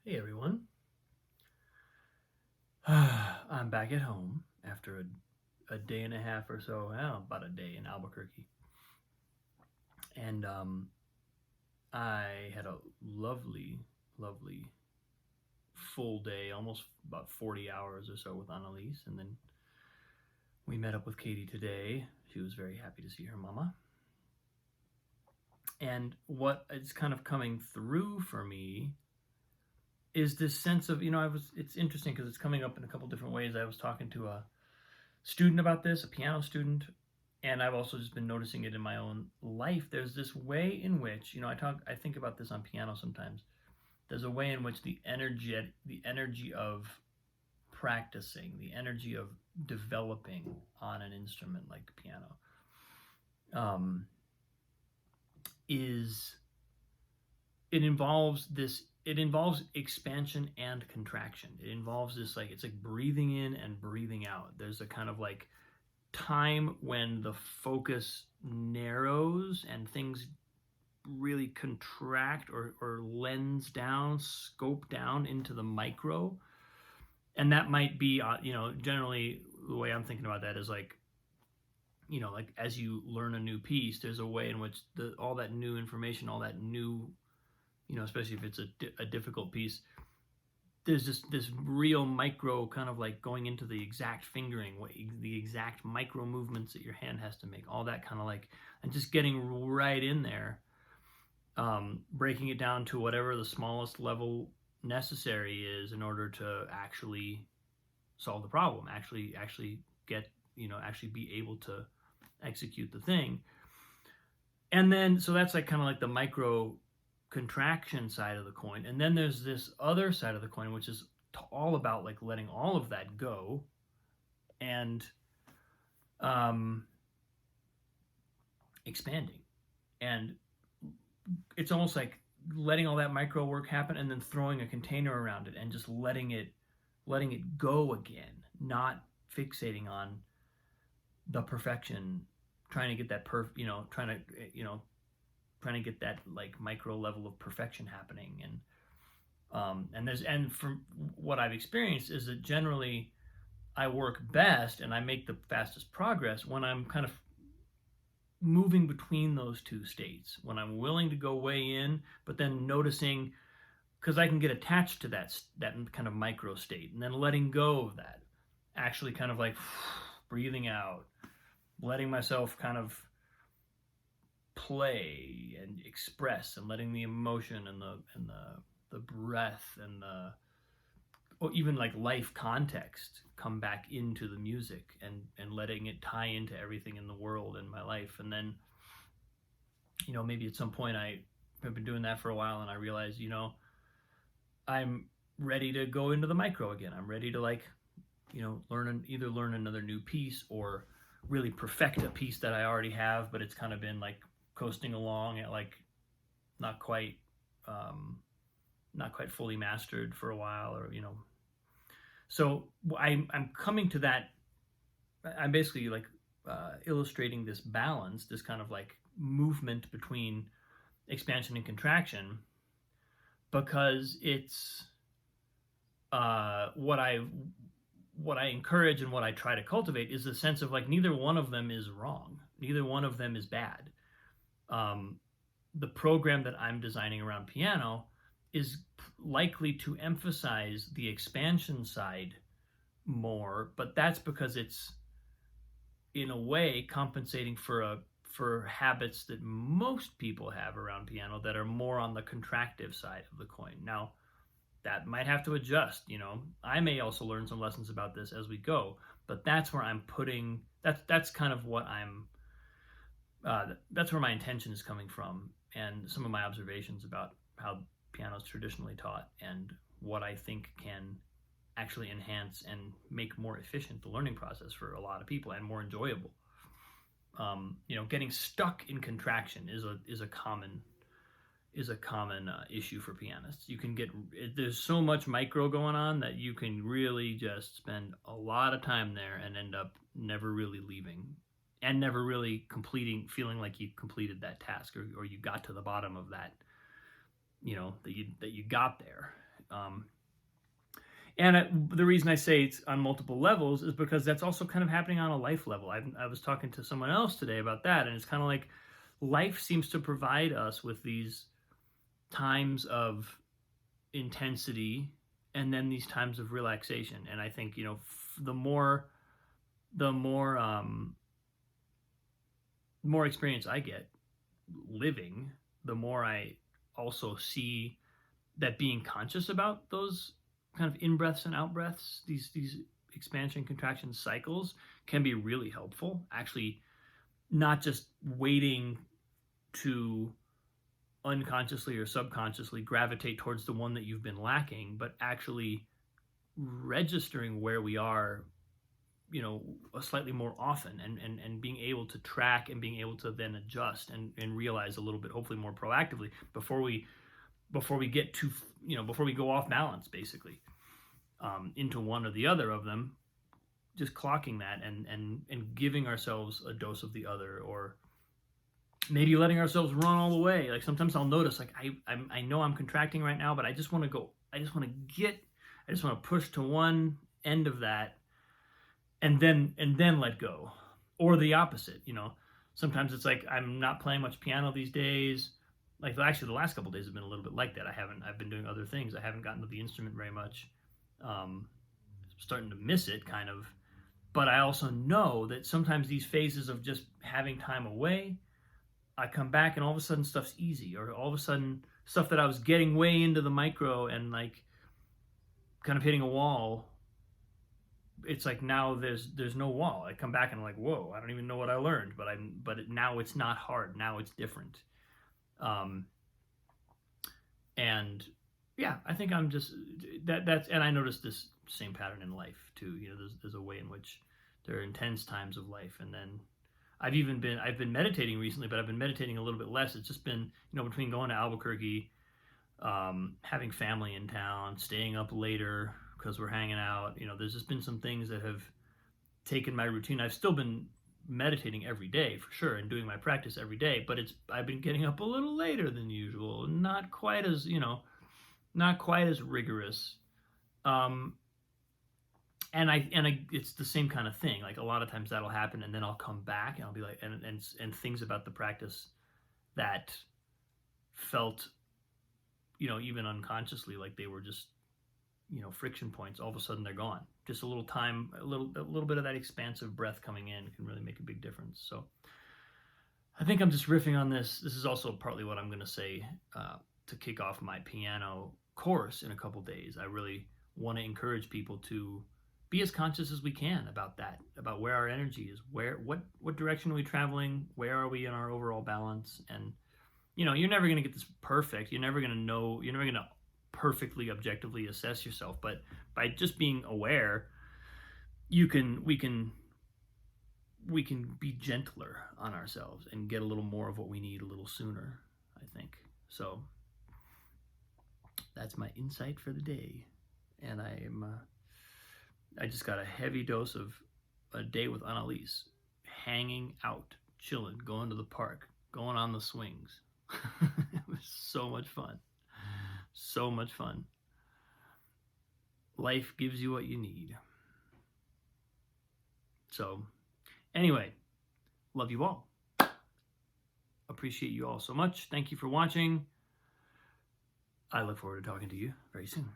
Hey everyone. I'm back at home after a day and a half or so, about a day in Albuquerque. And I had a lovely full day, almost about 40 hours or so with Annalise. And then we met up with Katie today. She was very happy to see her mama. And what is kind of coming through for me is this sense of, it's interesting because it's coming up in a couple different ways. I was talking to a student about this, a piano student, and I've also just been noticing it in my own life. There's this way in which, I think about this on piano sometimes. There's a way in which the energy of practicing, the energy of developing on an instrument like the piano, um, is it involves expansion and contraction. It involves this, like, it's like breathing in and breathing out. There's a kind of like time when the focus narrows and things really contract or lens down, scope down into the micro. And that might be, generally the way I'm thinking about that is like, like as you learn a new piece, there's a way in which all that new information, all that new, especially if it's a difficult piece, there's this real micro kind of like going into the exact fingering, the exact micro movements that your hand has to make, all that kind of like, and just getting right in there, breaking it down to whatever the smallest level necessary is in order to actually solve the problem, actually get, actually be able to execute the thing. And then, so that's like kind of like the micro contraction side of the coin. And then there's this other side of the coin, which is all about like letting all of that go and um, expanding. And it's almost like letting all that micro work happen and then throwing a container around it and just letting it go again, not fixating on the perfection, trying to get that trying to get that like micro level of perfection happening. And from what I've experienced is that generally I work best and I make the fastest progress when I'm kind of moving between those two states, when I'm willing to go way in but then noticing, because I can get attached to that kind of micro state and then letting go of that, actually kind of like breathing out, letting myself kind of play and express and letting the emotion and the breath and the, or even like life context come back into the music, and letting it tie into everything in the world and my life. And then, maybe at some point I have been doing that for a while and I realize, I'm ready to go into the micro again. I'm ready to, like, either learn another new piece or really perfect a piece that I already have, but it's kind of been like coasting along at like not quite not quite fully mastered for a while, or so I'm coming to that. I'm basically like illustrating this balance, this kind of like movement between expansion and contraction, because it's what I encourage and what I try to cultivate is a sense of like neither one of them is wrong, neither one of them is bad. The program that I'm designing around piano is likely to emphasize the expansion side more, but that's because it's in a way compensating for habits that most people have around piano that are more on the contractive side of the coin. Now, that might have to adjust. I may also learn some lessons about this as we go, but that's where I'm putting that's kind of what I'm that's where my intention is coming from, and some of my observations about how piano is traditionally taught and what I think can actually enhance and make more efficient the learning process for a lot of people and more enjoyable. Getting stuck in contraction is a common issue for pianists. You can get there's so much micro going on that you can really just spend a lot of time there and end up never really leaving and never really feeling like you completed that task, or you got to the bottom of that, that you got there. And the reason I say it's on multiple levels is because that's also kind of happening on a life level. I was talking to someone else today about that, and it's kind of like life seems to provide us with these times of intensity and then these times of relaxation. And I think, you know, the more more experience I get living, the more I also see that being conscious about those kind of in breaths and out breaths, these expansion contraction cycles, can be really helpful. Actually, not just waiting to unconsciously or subconsciously gravitate towards the one that you've been lacking, but actually registering where we are, you know, slightly more often, and being able to track and being able to then adjust and realize a little bit, hopefully more proactively, before we get to, you know, before we go off balance, basically, into one or the other of them, just clocking that and giving ourselves a dose of the other, or maybe letting ourselves run all the way. Like sometimes I'll notice, like I know I'm contracting right now, but I just want to push to one end of that, and then let go. Or the opposite, you know. Sometimes it's like I'm not playing much piano these days. Like actually the last couple of days have been a little bit like that. I've been doing other things. I haven't gotten to the instrument very much. Starting to miss it kind of. But I also know that sometimes these phases of just having time away, I come back and all of a sudden stuff's easy, or all of a sudden stuff that I was getting way into the micro and like kind of hitting a wall, it's like now there's no wall. I come back and I'm like, whoa, I don't even know what I learned, but now it's not hard. Now it's different. And yeah, I think I'm just that's and I noticed this same pattern in life too. You know, there's a way in which there are intense times of life, and then I've been meditating recently, but I've been meditating a little bit less. It's just been, you know, between going to Albuquerque, having family in town, staying up later because we're hanging out. You know, there's just been some things that have taken my routine. I've still been meditating every day for sure and doing my practice every day, but I've been getting up a little later than usual, not quite as, you know, not quite as rigorous. And it's the same kind of thing. Like a lot of times that'll happen, and then I'll come back and I'll be like, and things about the practice that felt, you know, even unconsciously, like they were just, you know, friction points, all of a sudden they're gone. Just a little time, a little bit of that expansive breath coming in can really make a big difference. So I think I'm just riffing on this. This is also partly what I'm going to say to kick off my piano course in a couple days. I really want to encourage people to be as conscious as we can about that, about where our energy is, what direction are we traveling, where are we in our overall balance. And, you know, you're never going to get this perfect. You're never going to know, you're never going to perfectly objectively assess yourself, but by just being aware, we can be gentler on ourselves and get a little more of what we need a little sooner, I think. So that's my insight for the day. And I just got a heavy dose of a day with Annalise, hanging out, chilling, going to the park, going on the swings. It was so much fun. So much fun. Life gives you what you need. So, anyway, love you all. Appreciate you all so much. Thank you for watching. I look forward to talking to you very soon.